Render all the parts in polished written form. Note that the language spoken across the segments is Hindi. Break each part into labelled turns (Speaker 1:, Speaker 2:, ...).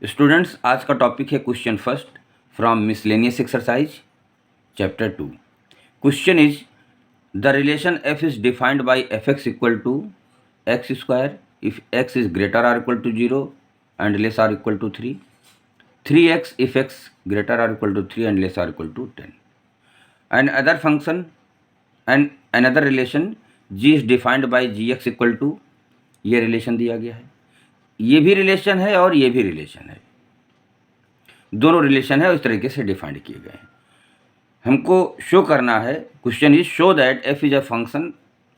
Speaker 1: स्टूडेंट्स, आज का टॉपिक है question first from miscellaneous exercise chapter 2। Question is the relation F is defined by F X equal to X square if X is greater or equal to 0 and less or equal to 3, 3x if x greater or equal to 3 and less or equal to 10, and other function and another relation g is defined by gx equal to, ये रिलेशन दिया गया है, ये भी रिलेशन है और ये भी रिलेशन है, दोनों रिलेशन है, इस तरीके से डिफाइंड किए गए हैं। हमको शो करना है, question is show that F is a function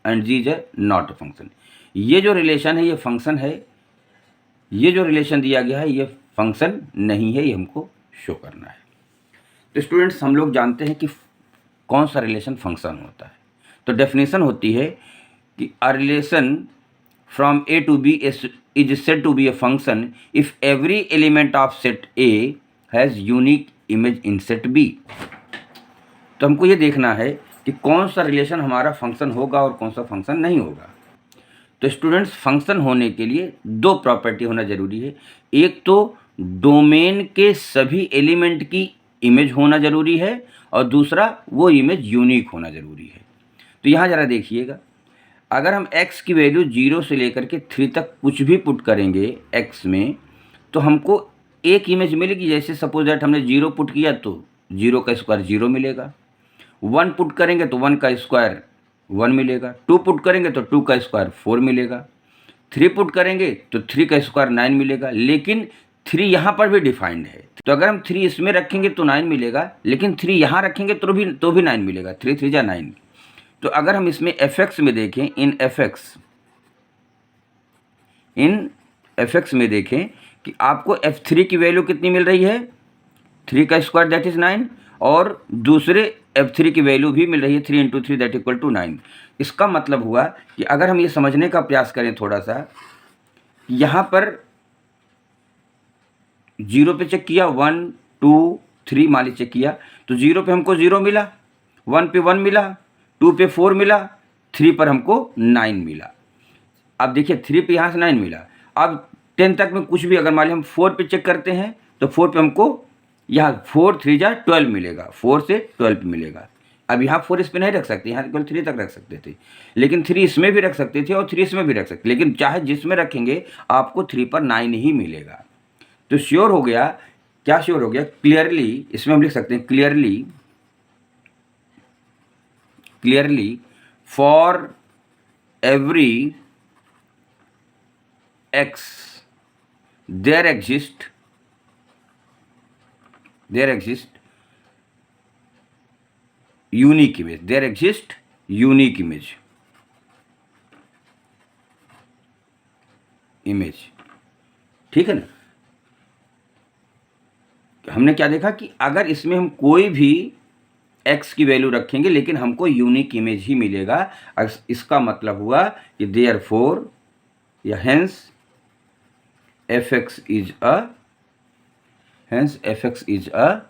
Speaker 1: and G is a not a function. ये जो रिलेशन है ये फंक्शन है, ये जो रिलेशन दिया गया है ये फंक्शन नहीं है, ये हमको शो करना है। तो स्टूडेंट्स, हम लोग जानते हैं कि कौन सा रिलेशन फंक्शन होता है। तो डेफिनेशन होती है कि a relation from A to B is said to be a function if every element of set A has unique image in set B. तो हमको ये देखना है कि कौन सा रिलेशन हमारा फंक्शन होगा और कौन सा फंक्शन नहीं होगा। तो स्टूडेंट्स, फंक्शन होने के लिए दो प्रॉपर्टी होना ज़रूरी है। एक तो डोमेन के सभी एलिमेंट की इमेज होना ज़रूरी है और दूसरा वो इमेज यूनिक होना ज़रूरी है। तो यहाँ ज़रा देखिएगा, अगर हम x की वैल्यू 0 से लेकर के 3 तक कुछ भी पुट करेंगे x में, तो हमको एक इमेज मिलेगी। जैसे सपोज दैट हमने 0 पुट किया तो 0 का स्क्वायर 0 मिलेगा, 1 पुट करेंगे तो 1 का स्क्वायर 1 मिलेगा, 2 पुट करेंगे तो 2 का स्क्वायर 4 मिलेगा, 3 पुट करेंगे तो 3 का स्क्वायर 9 मिलेगा। लेकिन 3 यहाँ पर भी डिफाइंड है, तो अगर हम 3 इसमें रखेंगे तो 9 मिलेगा, लेकिन 3 यहाँ रखेंगे तो भी 9 मिलेगा। 3 3 जा 9। तो अगर हम इसमें एफ एक्स में देखें, इन एफ एक्स में देखें कि आपको f3 की वैल्यू कितनी मिल रही है, 3 का स्क्वायर दैट इज़ 9, और दूसरे f3 की वैल्यू भी मिल रही है 3 × 3 दैट इक्वल टू 9। इसका मतलब हुआ कि अगर हम ये समझने का प्रयास करें थोड़ा सा, यहाँ पर 0 पे चेक किया, 1 2 3 मान ली चेक किया, तो 0 पे हमको 0 मिला, 1 पे 1 मिला, 2 पे 4 मिला, 3 पर हमको 9 मिला। अब देखिए 3 पे यहाँ से 9 मिला। अब 10 तक में कुछ भी अगर मान ली हम 4 पे चेक करते हैं तो 4 पे हमको यहाँ 4 3 जा 12 मिलेगा, 4 से 12 पे मिलेगा। अब यहाँ 4 इस पर नहीं रख सकते, यहाँ केवल 3 तक रख सकते थे, लेकिन 3 इसमें भी रख सकते थे और 3 इसमें भी रख सकते, लेकिन चाहे जिसमें रखेंगे आपको 3 पर 9 ही मिलेगा। तो श्योर हो गया, क्या श्योर हो गया, क्लियरली, इसमें हम लिख सकते हैं clearly for every x there exist unique image। ठीक है ना। हमने क्या देखा कि अगर इसमें हम कोई भी x की वैल्यू रखेंगे लेकिन हमको यूनिक इमेज ही मिलेगा। इसका मतलब हुआ कि देयरफॉर या hence F x is a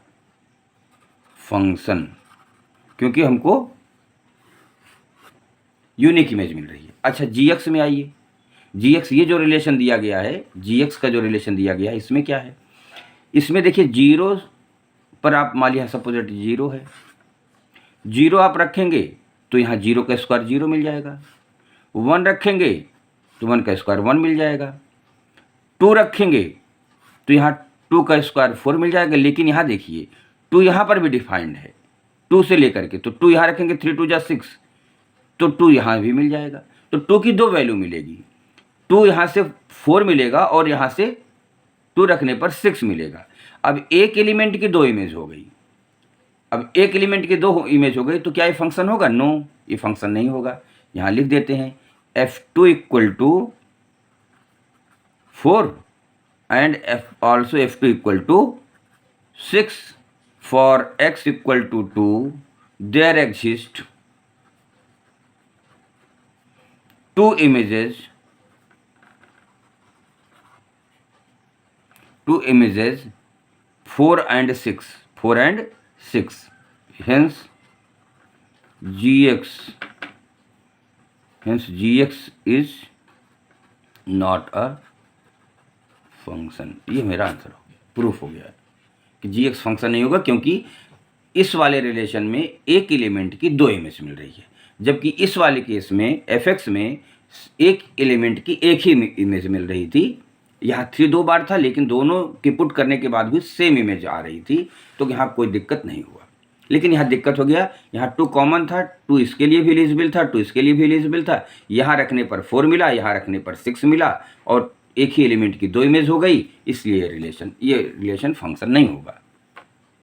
Speaker 1: function, क्योंकि हमको यूनिक इमेज मिल रही है। अच्छा, जी एक्स में आइए। जी एक्स, ये जो रिलेशन दिया गया है, जी एक्स का जो रिलेशन दिया गया है, इसमें क्या है, इसमें देखिए 0 पर आप मान लिया सपोज 0 है, 0 आप रखेंगे तो यहाँ 0 का स्क्वायर 0 मिल जाएगा, 1 रखेंगे तो 1 का स्क्वायर 1 मिल जाएगा, 2 रखेंगे तो यहाँ 2 का स्क्वायर 4 मिल जाएगा। लेकिन यहाँ देखिए 2 यहाँ पर भी डिफाइंड है, 2 से लेकर के, तो 2 यहाँ रखेंगे 3 2 जा 6, तो 2 यहाँ भी मिल जाएगा। तो 2 की दो वैल्यू मिलेगी, 2 यहाँ से 4 मिलेगा और यहाँ से 2 रखने पर 6 मिलेगा। अब एक एलिमेंट की दो इमेज हो गई, तो क्या ये फंक्शन होगा? नो, ये फंक्शन नहीं होगा। यहाँ लिख देते हैं f2 equal to 4 and also f2 equal to 6 for x equal to 2 there exist two images 4 and 6 hence gx is not a function, ये मेरा आंसर हो, प्रूफ हो गया कि जी एक्स फंक्शन नहीं होगा, क्योंकि इस वाले रिलेशन में एक एलिमेंट की दो इमेज मिल रही है, जबकि इस वाले केस में एफ एक्स में एक एलिमेंट की एक ही इमेज मिल रही थी। यहाँ 3 2 बार था, लेकिन दोनों की पुट करने के बाद भी सेम इमेज आ रही थी, तो यहाँ कोई दिक्कत नहीं हुआ। लेकिन यहाँ दिक्कत हो गया, यहाँ 2 कॉमन था, 2 इसके लिए भी एलिजिबल था, 2 इसके लिए भी एलिजिबल था, यहाँ रखने पर 4 मिला, यहाँ रखने पर 6 मिला, और एक ही एलिमेंट की दो इमेज हो गई, इसलिए ये रिलेशन फंक्शन नहीं होगा।